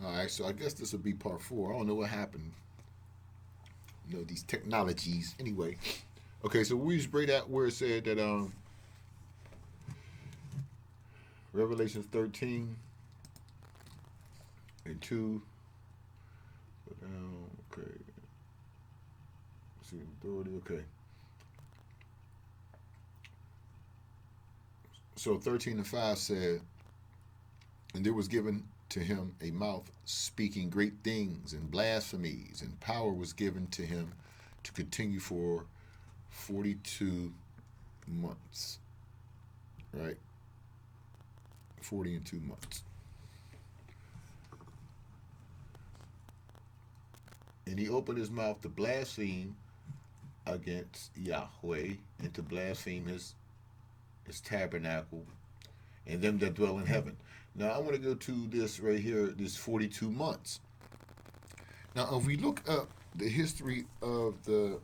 All right, so I guess this will be part 4. I don't know what happened. You know, these technologies. Anyway, okay, so we just break that where it said that Revelation 13 and 2. Go down. Okay. See authority. Okay. So 13 and 5 said, and there was given to him a mouth speaking great things and blasphemies, and power was given to him to continue for 42 months. Right? 40 and 2 months. And he opened his mouth to blaspheme against Yahweh and to blaspheme his tabernacle and them that dwell in heaven. Now I want to go to this right here, this 42 months. Now if we look up the history of the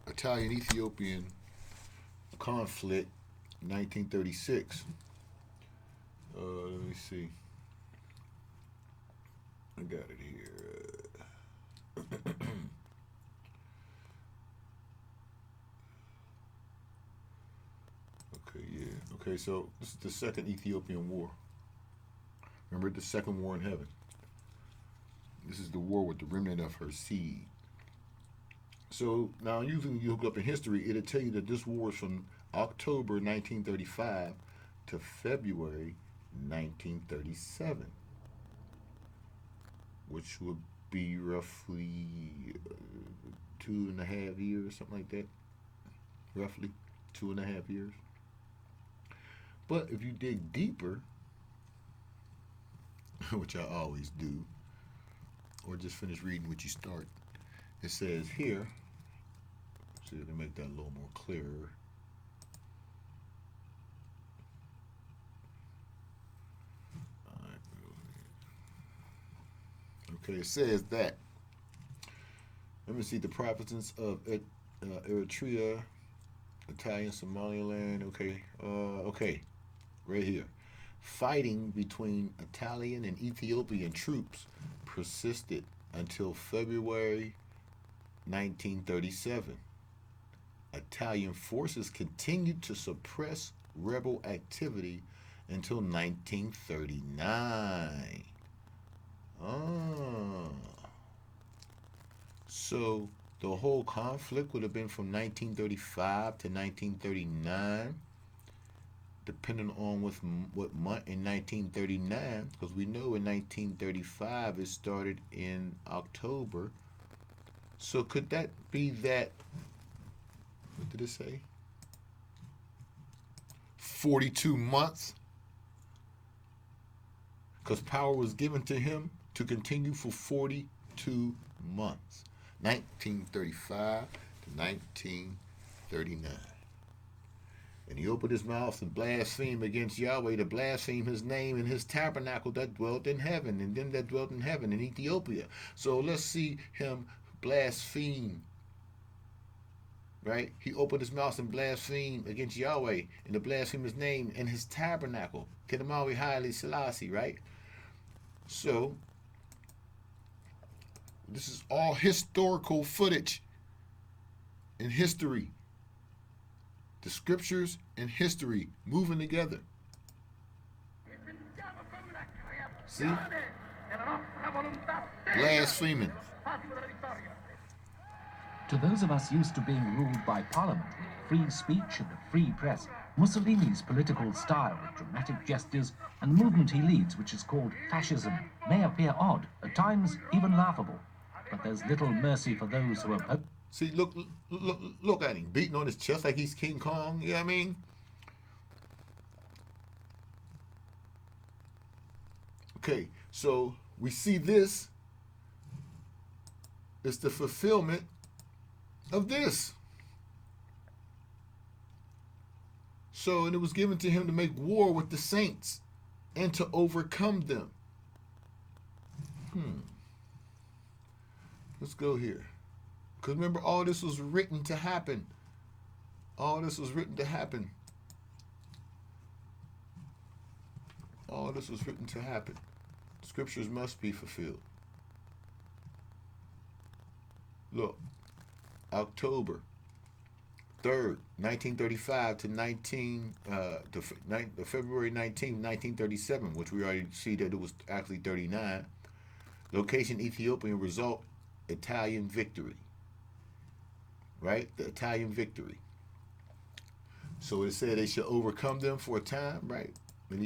Italian-Ethiopian conflict, 1936, let me see. I got it here. Okay, yeah. Okay, so this is the Second Ethiopian War. Remember the Second War in Heaven. This is the war with the remnant of her seed. So now usually you look up in history, it'll tell you that this war is from October 1935 to February 1937, which would be roughly 2.5 years, something like that. Roughly 2.5 years. But if you dig deeper, which I always do, or just finish reading what you start, it says here, see if I can make that a little more clearer. Okay, it says that, let me see, the provinces of Eritrea, Italian, Somaliland, okay, right here. Fighting between Italian and Ethiopian troops persisted until February 1937. Italian forces continued to suppress rebel activity until 1939. So the whole conflict would have been from 1935 to 1939, depending on what month in 1939, because we know in 1935 it started in October. So could that be that, what did it say? 42 months? Because power was given to him to continue for 42 months. 1935 to 1939. And he opened his mouth and blasphemed against Yahweh, to blaspheme his name and his tabernacle that dwelt in heaven, and them that dwelt in heaven in Ethiopia. So let's see him blaspheme. Right? He opened his mouth and blasphemed against Yahweh, and to blaspheme his name and his tabernacle. Kedamawi Haile Selassie, right? So this is all historical footage in history. The scriptures and history moving together. See? Blaspheming. To those of us used to being ruled by Parliament with free speech and a free press, Mussolini's political style with dramatic gestures and the movement he leads, which is called fascism, may appear odd, at times even laughable. But there's little mercy for those who oppose. See, look at him, beating on his chest like he's King Kong, you know what I mean? Okay, so we see this is the fulfillment of this. So, and it was given to him to make war with the saints and to overcome them. Let's go here. Because remember, all this was written to happen. All this was written to happen. All this was written to happen. Scriptures must be fulfilled. Look, October 3rd, 1935 to February 19th, 1937, which we already see that it was actually 39. Location Ethiopia, result Italian victory. Right? The Italian victory. So it said they should overcome them for a time, right? And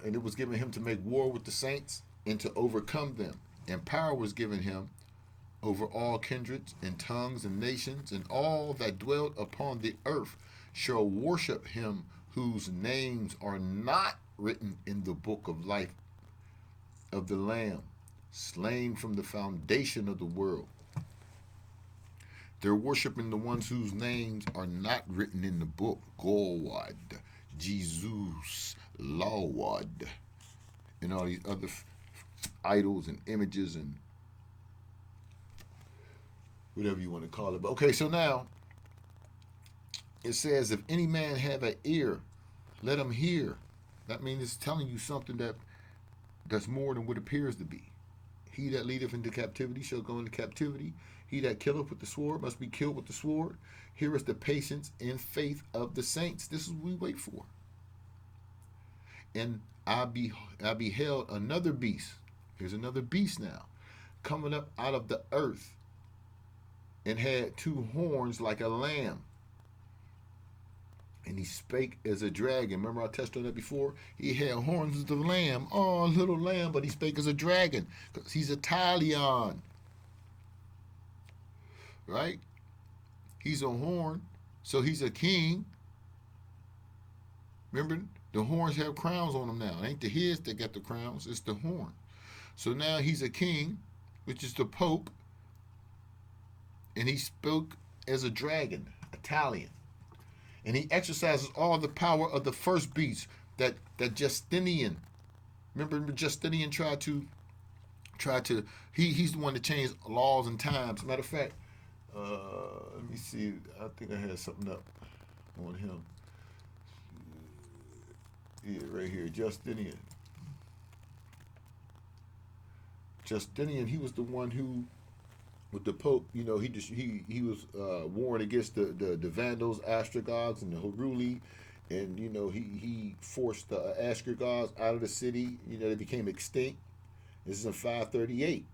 and it was given him to make war with the saints and to overcome them. And power was given him over all kindreds and tongues and nations, and all that dwelt upon the earth shall worship him whose names are not written in the book of life of the Lamb, slain from the foundation of the world. They're worshiping the ones whose names are not written in the book. God, Jesus, Lord, and all these other idols and images and whatever you want to call it. But okay, so now it says, if any man have an ear, let him hear. That means it's telling you something that's more than what appears to be. He that leadeth into captivity shall go into captivity. He that killeth with the sword must be killed with the sword. Here is the patience and faith of the saints. This is what we wait for. And I beheld another beast. Here's another beast now, coming up out of the earth, and had two horns like a lamb. And he spake as a dragon. Remember I touched on that before? He had horns as a lamb. Oh, little lamb, but he spake as a dragon. Because he's Italian. Right? He's a horn. So he's a king. Remember, the horns have crowns on them now. It ain't the heads that got the crowns. It's the horn. So now he's a king, which is the Pope. And he spoke as a dragon, Italian. And he exercises all the power of the first beast, that Justinian. Remember, Justinian tried to he's the one that changed laws and times. Matter of fact, let me see. I think I had something up on him. Yeah, right here, Justinian. Justinian, he was the one who, with the Pope, he was warring against the Vandals, Ostrogoths, and the Heruli, and he forced the Ostrogoths out of the city. They became extinct. This is in 538.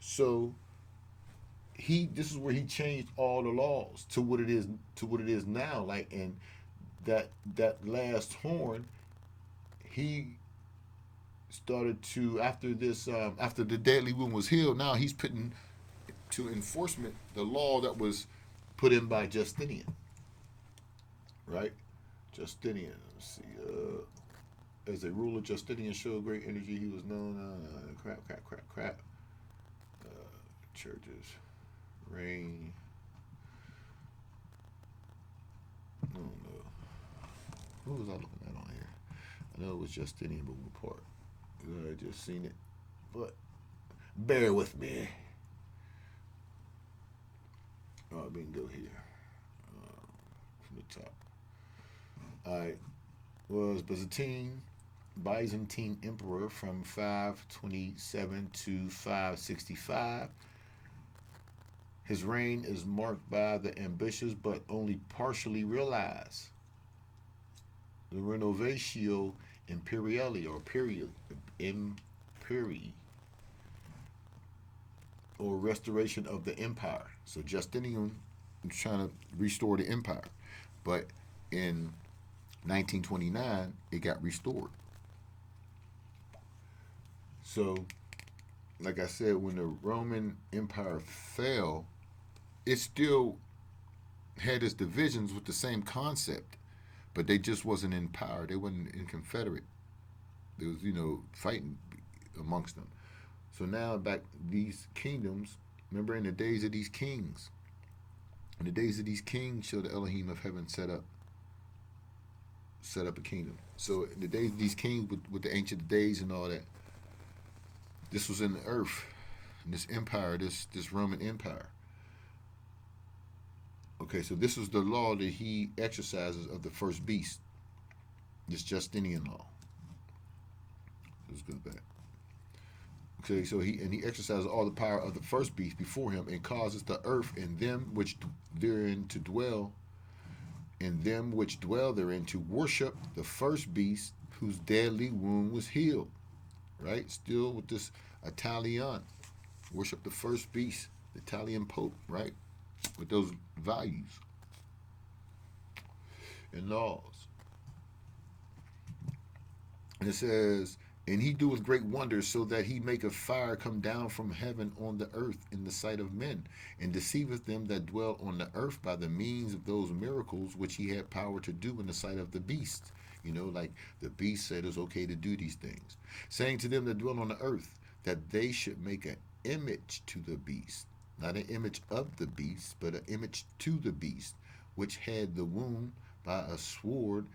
So this is where he changed all the laws to what it is now. Like, and that last horn, he started to, after the deadly wound was healed. Now he's putting to enforcement the law that was put in by Justinian. Right? Justinian. Let's see. As a ruler, Justinian showed great energy. He was known. Crap. Churches. Reign. I don't know. Who was I looking at on here? I know it was Justinian, but what part? I just seen it. But bear with me. Oh, we can go here from the top. All right. Was Byzantine emperor from 527 to 565. His reign is marked by the ambitious but only partially realized the Renovatio Imperiali, or Imperii, or restoration of the empire. So Justinian was trying to restore the empire, but in 1929 it got restored. So, like I said, when the Roman Empire fell, it still had its divisions with the same concept, but they just wasn't in power. They wasn't in confederate. There was, fighting amongst them. So now back these kingdoms, remember in the days of these kings, shall the Elohim of heaven set up a kingdom. So in the days of these kings with the ancient days and all that, this was in the earth, in this empire, this Roman Empire. Okay, so this was the law that he exercises of the first beast. This Justinian law. Let's go back. Okay, so he exercises all the power of the first beast before him, and causes the earth and them which therein to dwell, and them which dwell therein to worship the first beast whose deadly wound was healed. Right? Still with this Italian. Worship the first beast, the Italian Pope, right? With those values and laws. And it says, and he doeth great wonders, so that he maketh fire come down from heaven on the earth in the sight of men, and deceiveth them that dwell on the earth by the means of those miracles which he had power to do in the sight of the beast. You know, like the beast said it's okay to do these things. Saying to them that dwell on the earth, that they should make an image to the beast. Not an image of the beast, but an image to the beast, which had the wound by a sword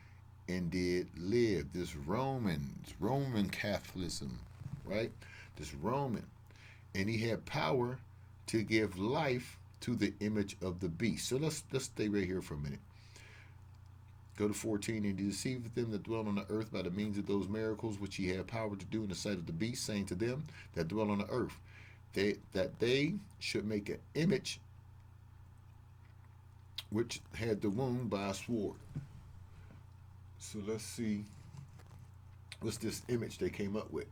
and did live. This Roman Catholicism, right? This Roman. And he had power to give life to the image of the beast. So let's stay right here for a minute. Go to 14. And he deceived them that dwell on the earth by the means of those miracles which he had power to do in the sight of the beast, saying to them that dwell on the earth, that they should make an image which had the wound by a sword. So let's see, what's this image they came up with?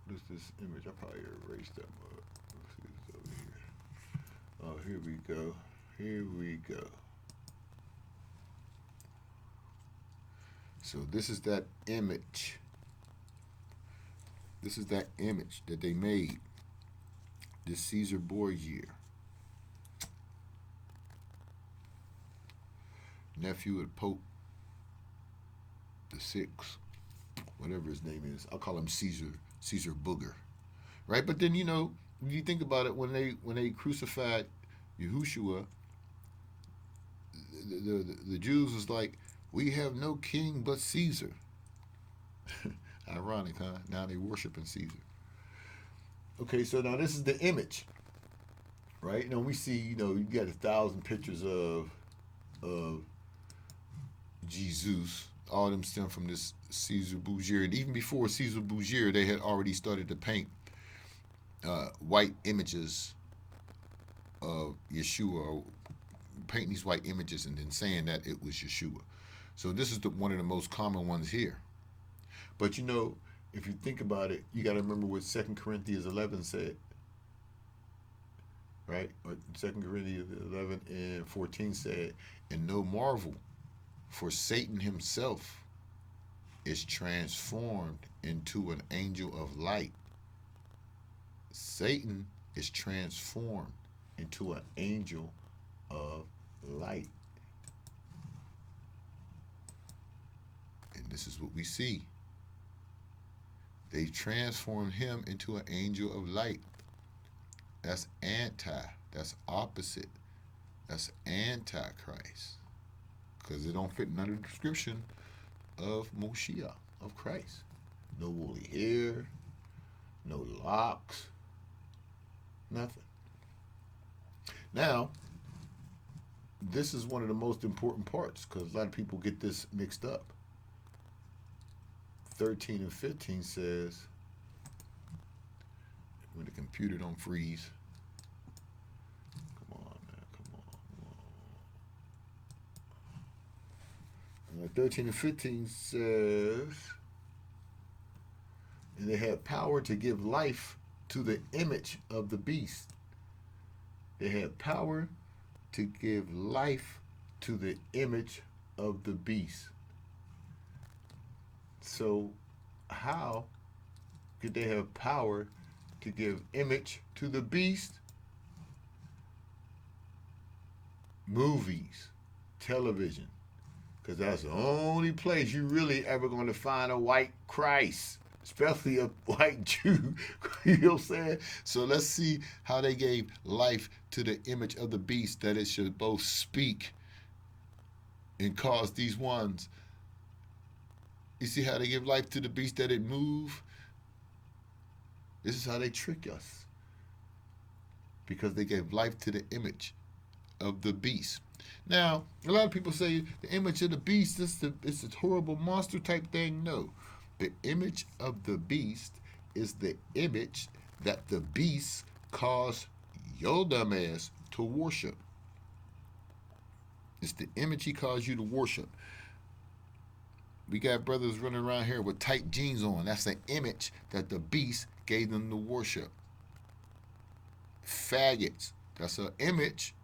What's this image? I probably erased that one. Let's see what's over here. Oh, here we go. Here we go. So this is that image. This is that image that they made. This Caesar Borgia, nephew of Pope the Sixth, whatever his name is. I'll call him Caesar Booger, right? But then, you know, if you think about it, when they crucified Yahushua, the Jews was like, we have no king but Caesar. Ironic, huh? Now they worshiping Caesar. Okay, so now this is the image, right? You know, we see, you know, you got 1,000 pictures of Jesus. All of them stem from this Caesar Borgia. And even before Caesar Borgia, they had already started to paint white images of Yeshua, or painting these white images and then saying that it was Yeshua. So this is one of the most common ones here. But you know, if you think about it, you got to remember what 2 Corinthians 11 said, right? Or 2 Corinthians 11 and 14 said, and no marvel, for Satan himself is transformed into an angel of light. Satan is transformed into an angel of light. And this is what we see. They transformed him into an angel of light. That's that's opposite. That's antichrist. Because it don't fit none of the description of Moshiach, of Christ. No woolly hair, no locks, nothing. Now, this is one of the most important parts, because a lot of people get this mixed up. 13 and 15 says, when the computer don't freeze. Come on, man, come on. 13 and 15 says, and they had power to give life to the image of the beast. They had power to give life to the image of the beast. So how could they have power to give image to the beast? Movies, television, because that's the only place you really ever going to find a white Christ, especially a white Jew. You know what I'm saying? So let's see how they gave life to the image of the beast, that it should both speak and cause these ones. You see how they give life to the beast, that it move? This is how they trick us. Because they gave life to the image of the beast. Now, a lot of people say the image of the beast is it's a horrible monster type thing. No. The image of the beast is the image that the beast caused your dumb ass to worship. It's the image he caused you to worship. We got brothers running around here with tight jeans on. That's the image that the beast gave them to worship. Faggots. That's an image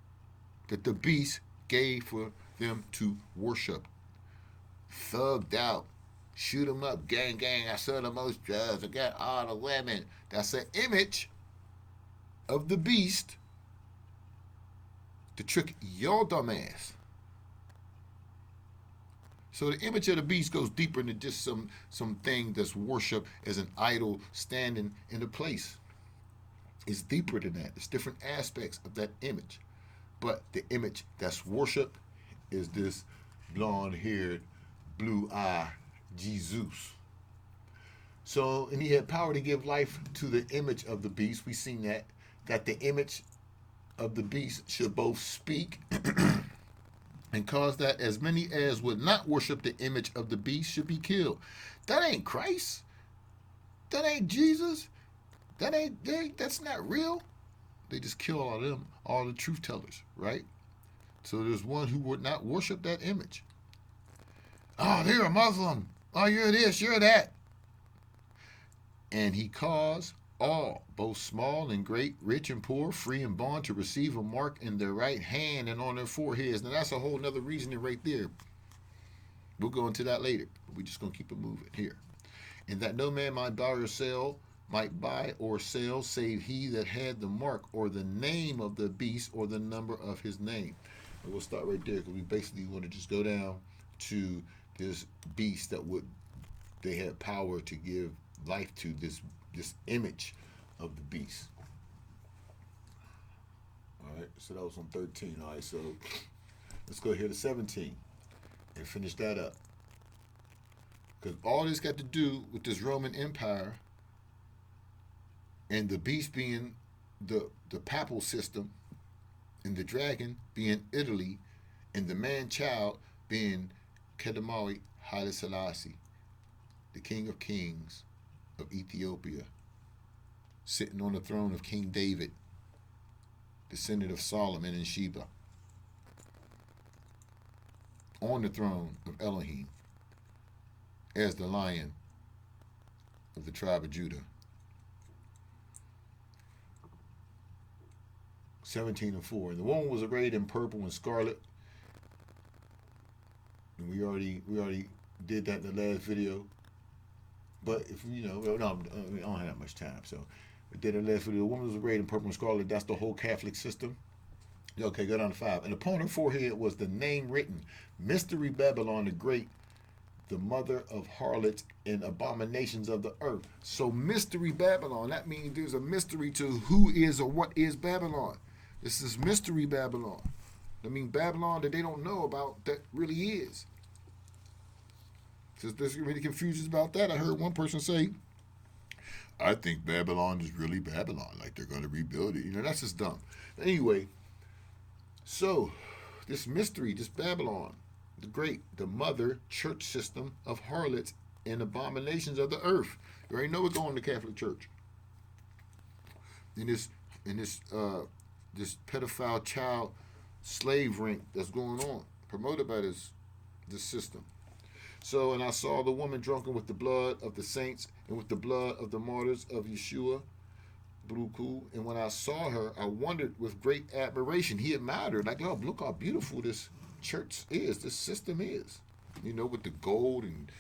that the beast gave for them to worship. Thugged out. Shoot them up. Gang, gang. I sell the most drugs. I got all the women. That's an image of the beast to trick your dumb ass. So the image of the beast goes deeper than just some thing that's worshipped as an idol standing in a place. It's deeper than that. It's different aspects of that image. But the image that's worshipped is this blonde-haired, blue-eyed Jesus. So, and he had power to give life to the image of the beast. We've seen that the image of the beast should both speak and cause that as many as would not worship the image of the beast should be killed. That ain't Christ. That ain't Jesus. That's not real. They just kill all of them, all the truth tellers, right? So there's one who would not worship that image. Oh, they're a Muslim. Oh, you're this, you're that. And he caused all, both small and great, rich and poor, free and bond, to receive a mark in their right hand and on their foreheads. Now that's a whole nother reasoning right there. We'll go into that later. But we're just going to keep it moving here. And that no man might buy or sell save he that had the mark or the name of the beast or the number of his name. And we'll start right there because we basically want to just go down to this beast they had power to give life to this image of the beast. All right, so that was on 13. All right, so let's go here to 17 and finish that up. Because all this got to do with this Roman Empire and the beast being the papal system and the dragon being Italy and the man-child being Kedamawi Haile Selassie, the King of Kings of Ethiopia, sitting on the throne of King David, descendant of Solomon and Sheba, on the throne of Elohim as the Lion of the tribe of Judah. 17:4. And the woman was arrayed in purple and scarlet. And we already did that in the last video. But if no, I don't have that much time. So we did in the last video. The woman was arrayed in purple and scarlet. That's the whole Catholic system. Okay, go down to 5. And upon her forehead was the name written, Mystery Babylon the Great, the mother of harlots and abominations of the earth. So Mystery Babylon, that means there's a mystery to who is or what is Babylon. This is Mystery Babylon. I mean Babylon that they don't know about that really is. Because there's really confusions about that. I heard one person say, I think Babylon is really Babylon, like they're going to rebuild it. That's just dumb. Anyway, so this mystery, this Babylon, the great, the mother church system of harlots and abominations of the earth. You already know what's going on in the Catholic Church. In this pedophile child slave ring that's going on, promoted by this system. So, and I saw the woman drunken with the blood of the saints and with the blood of the martyrs of Yeshua, Bruku. And when I saw her, I wondered with great admiration. He admired her, like, oh, look how beautiful this church is, this system is. With the gold and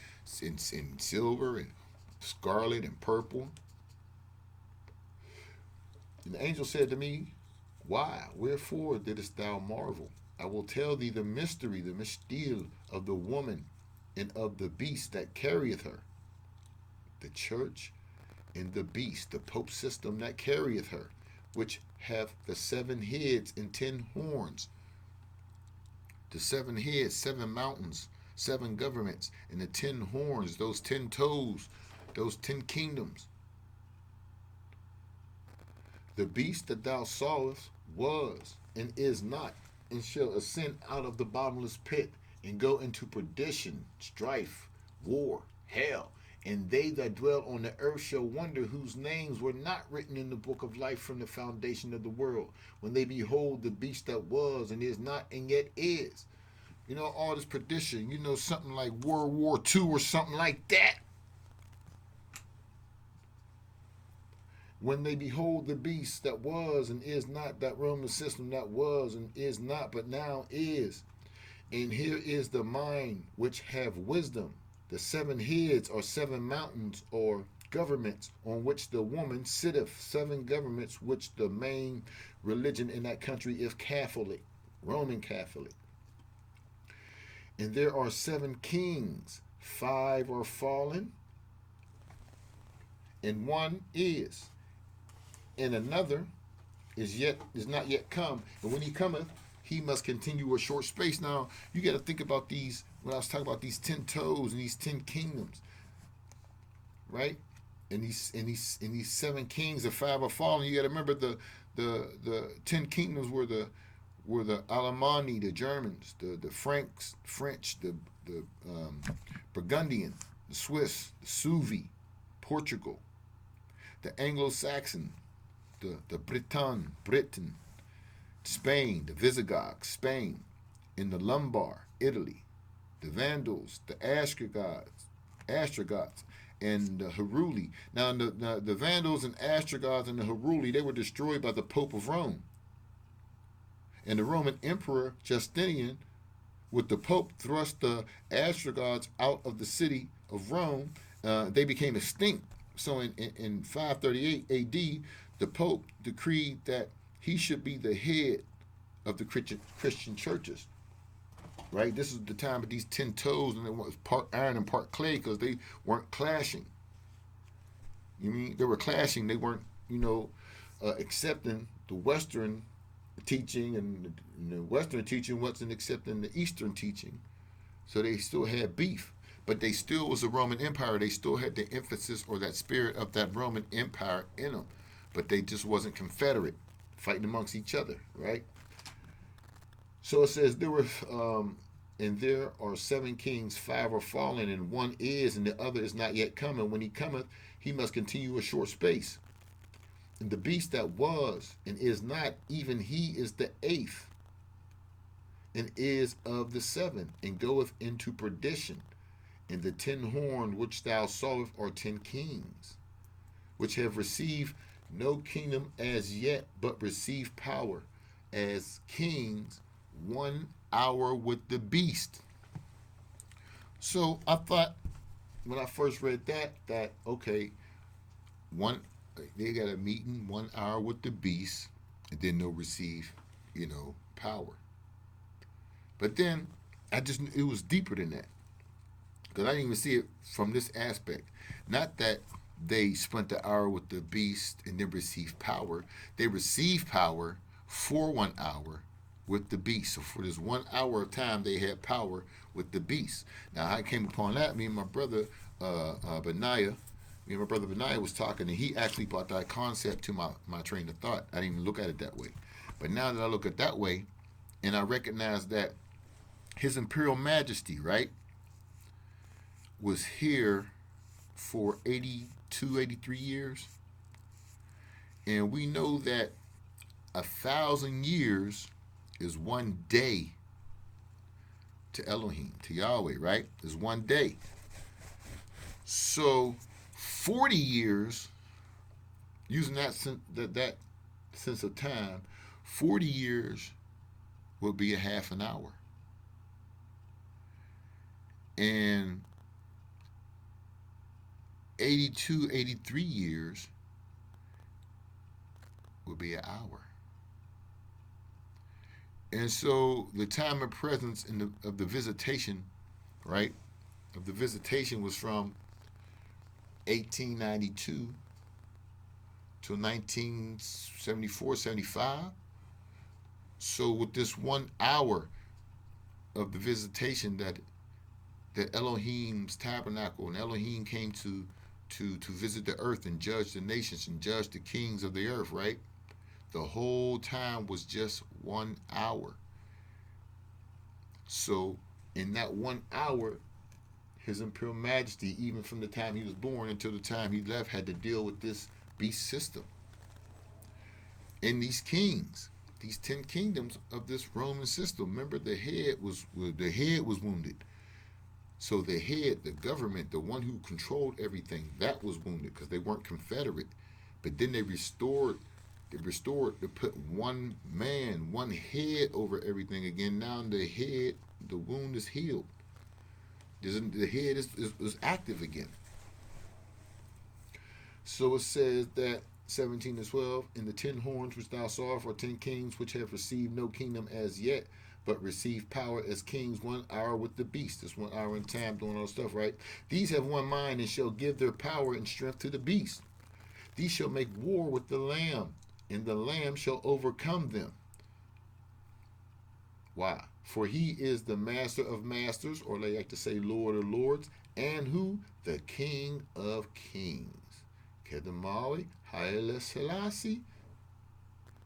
silver and scarlet and purple. And the angel said to me, why? Wherefore didst thou marvel? I will tell thee the mystery, the mystil of the woman and of the beast that carrieth her. The church and the beast, the Pope system that carrieth her, which have the 7 heads and 10 horns. The 7 heads, 7 mountains, 7 governments, and the 10 horns, those 10 toes, those 10 kingdoms. The beast that thou sawest was and is not, and shall ascend out of the bottomless pit and go into perdition, strife, war, hell. And they that dwell on the earth shall wonder, whose names were not written in the book of life from the foundation of the world, when they behold the beast that was and is not and yet is. You know, all this perdition, you know, something like World War II or something like that. When they behold the beast that was and is not, that Roman system that was and is not, but now is. And here is the mind which have wisdom. The seven heads are seven mountains or governments on which the woman sitteth. Seven governments which the main religion in that country is Catholic, Roman Catholic. And there are seven kings. Five are fallen, and one is. And another is not yet come. And when he cometh, he must continue a short space. Now, you got to think about these, when I was talking about these 10 toes and these 10 kingdoms, right? And these seven kings, the five are fallen. You got to remember the 10 kingdoms were the Alemanni, the Germans, the Franks, French, the Burgundian, the Swiss, the Suevi, Portugal, the Anglo-Saxon, the Britain, Spain, the Visigoths, Spain, in the Lombard, Italy, the Vandals, the Ostrogoths, and the Heruli. Now, the Vandals and Ostrogoths and the Heruli, they were destroyed by the Pope of Rome. And the Roman Emperor Justinian, with the Pope, thrust the Ostrogoths out of the city of Rome. They became extinct. So in 538 AD, the Pope decreed that he should be the head of the Christian churches. Right? This is the time of these 10 toes, and it was part iron and part clay because they weren't clashing. You mean they were clashing? They weren't, accepting the Western teaching, and the Western teaching wasn't accepting the Eastern teaching. So they still had beef, but they still was a Roman Empire. They still had the emphasis or that spirit of that Roman Empire in them, but they just wasn't confederate, fighting amongst each other, right? So it says and there are seven kings, five are fallen, and one is, and the other is not yet coming. When he cometh, he must continue a short space. And the beast that was and is not, even he is the eighth, and is of the seven, and goeth into perdition. And the 10 horns which thou sawest are 10 kings, which have received no kingdom as yet, but receive power as kings 1 hour with the beast. So I thought when I first read that okay, they got a meeting 1 hour with the beast, and then they'll receive, power. But then it was deeper than that, because I didn't even see it from this aspect. Not that they spent the hour with the beast and then received power. They received power for 1 hour with the beast. So for this 1 hour of time, they had power with the beast. Now, I came upon that. Me and my brother Benaiah was talking, and he actually brought that concept to my train of thought. I didn't even look at it that way. But now that I look at it that way, and I recognize that His Imperial Majesty, right, was here for 82, 83 years. And we know that 1,000 years is 1 day to Elohim, to Yahweh, right? Is 1 day. So 40 years, using that sense of time, 40 years would be a half an hour. And 82, 83 years would be an hour. And so the time of presence of the visitation, right, of the visitation was from 1892 to 1974, 75. So with this 1 hour of the visitation that Elohim's tabernacle, and Elohim came to visit the earth and judge the nations and judge the kings of the earth, right? The whole time was just 1 hour. So in that 1 hour, His Imperial Majesty, even from the time he was born until the time he left, had to deal with this beast system. And these kings, these 10 kingdoms of this Roman system. Remember, the head was wounded. So the head, the government, the one who controlled everything, that was wounded because they weren't Confederate. But then they restored to put one man, one head over everything again. Now the wound is healed. The head is active again. So it says that 17 and 12, and the 10 horns which thou sawest are 10 kings which have received no kingdom as yet, but receive power as kings 1 hour with the beast. That's 1 hour in time doing all stuff, right? These have one mind and shall give their power and strength to the beast. These shall make war with the Lamb, and the Lamb shall overcome them. Why? For he is the master of masters, or they like to say Lord of lords, and who? The King of kings. Kedamawi, Haile Selassie.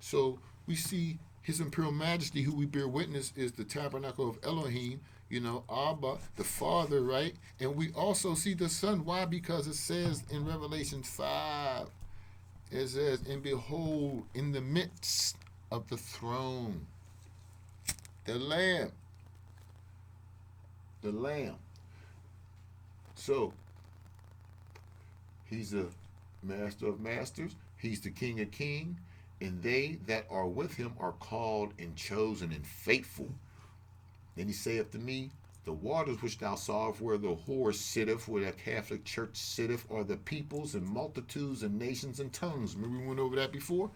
So we see His Imperial Majesty, who we bear witness, is the tabernacle of Elohim, Abba, the Father, right? And we also see the Son. Why? Because it says in Revelation 5, it says, and behold, in the midst of the throne, the Lamb. The Lamb. So, He's the Master of masters. He's the King of kings. And they that are with Him are called and chosen and faithful. Then He saith to me, the waters which thou sawest where the whore sitteth, where the Catholic Church sitteth, are the peoples and multitudes and nations and tongues. Remember we went over that before?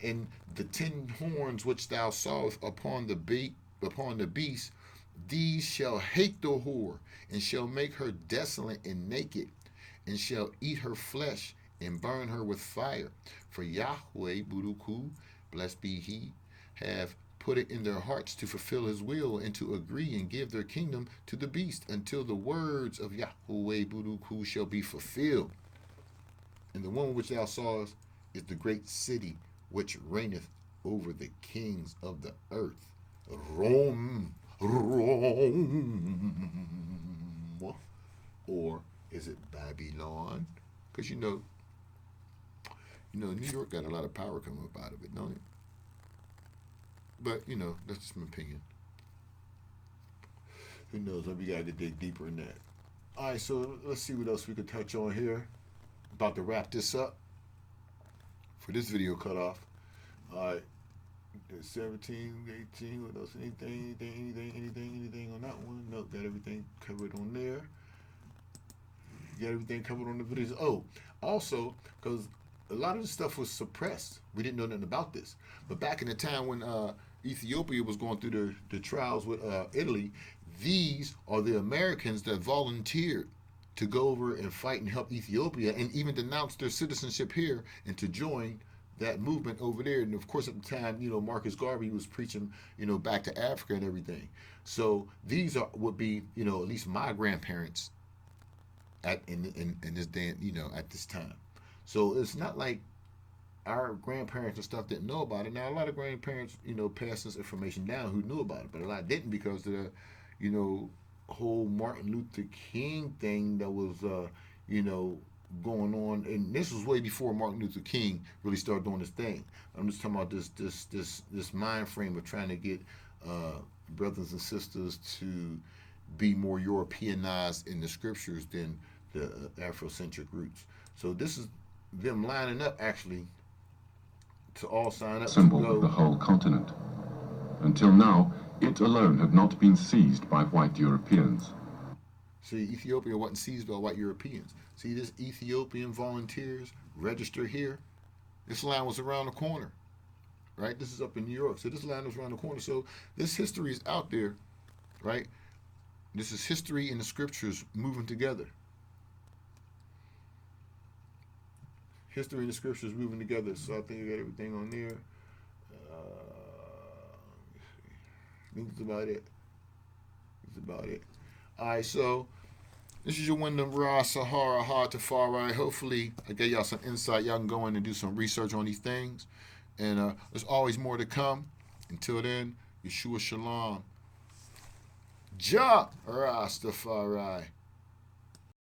And the 10 horns which thou sawest upon the beast, these shall hate the whore, and shall make her desolate and naked, and shall eat her flesh, and burn her with fire. For Yahweh, Buruku, blessed be He, have put it in their hearts to fulfill His will, and to agree and give their kingdom to the beast, until the words of Yahweh, Buruku, shall be fulfilled. And the one which thou sawest is the great city, which reigneth over the kings of the earth. Rome. Or is it Babylon? Because New York got a lot of power coming up out of it, don't it? But, that's just my opinion. Who knows? Maybe we got to dig deeper in that. All right, so let's see what else we could touch on here. About to wrap this up for this video cutoff. All right, 17, 18, what else? Anything on that one? Nope, got everything covered on there. Got everything covered on the videos. Oh, also, because a lot of this stuff was suppressed. We didn't know nothing about this. But back in the time when Ethiopia was going through the trials with Italy, these are the Americans that volunteered to go over and fight and help Ethiopia, and even denounce their citizenship here and to join that movement over there. And of course, at the time, Marcus Garvey was preaching, back to Africa and everything. So these would be, at least my grandparents in this day, at this time. So it's not like our grandparents and stuff didn't know about it. Now a lot of grandparents, passed this information down who knew about it, but a lot didn't because of the, whole Martin Luther King thing that was, going on. And this was way before Martin Luther King really started doing this thing. I'm just talking about this mind frame of trying to get brothers and sisters to be more Europeanized in the scriptures than the Afrocentric roots. So this is them lining up actually to all sign up symbol to go. Of the whole continent. Until now, it alone had not been seized by white Europeans. See, Ethiopia wasn't seized by white Europeans. See, this Ethiopian volunteers register here. This line was around the corner, right? This is up in New York. So this line was around the corner. So this history is out there, right? This is history and the scriptures moving together. History and the scriptures moving together. So I think I got everything on there. I think that's about it. That's about it. All right, so this is your Wyndham Ra SAHAR TAFARI. Hopefully, I gave y'all some insight. Y'all can go in and do some research on these things. And there's always more to come. Until then, Yeshua Shalom. Jah Rastafari.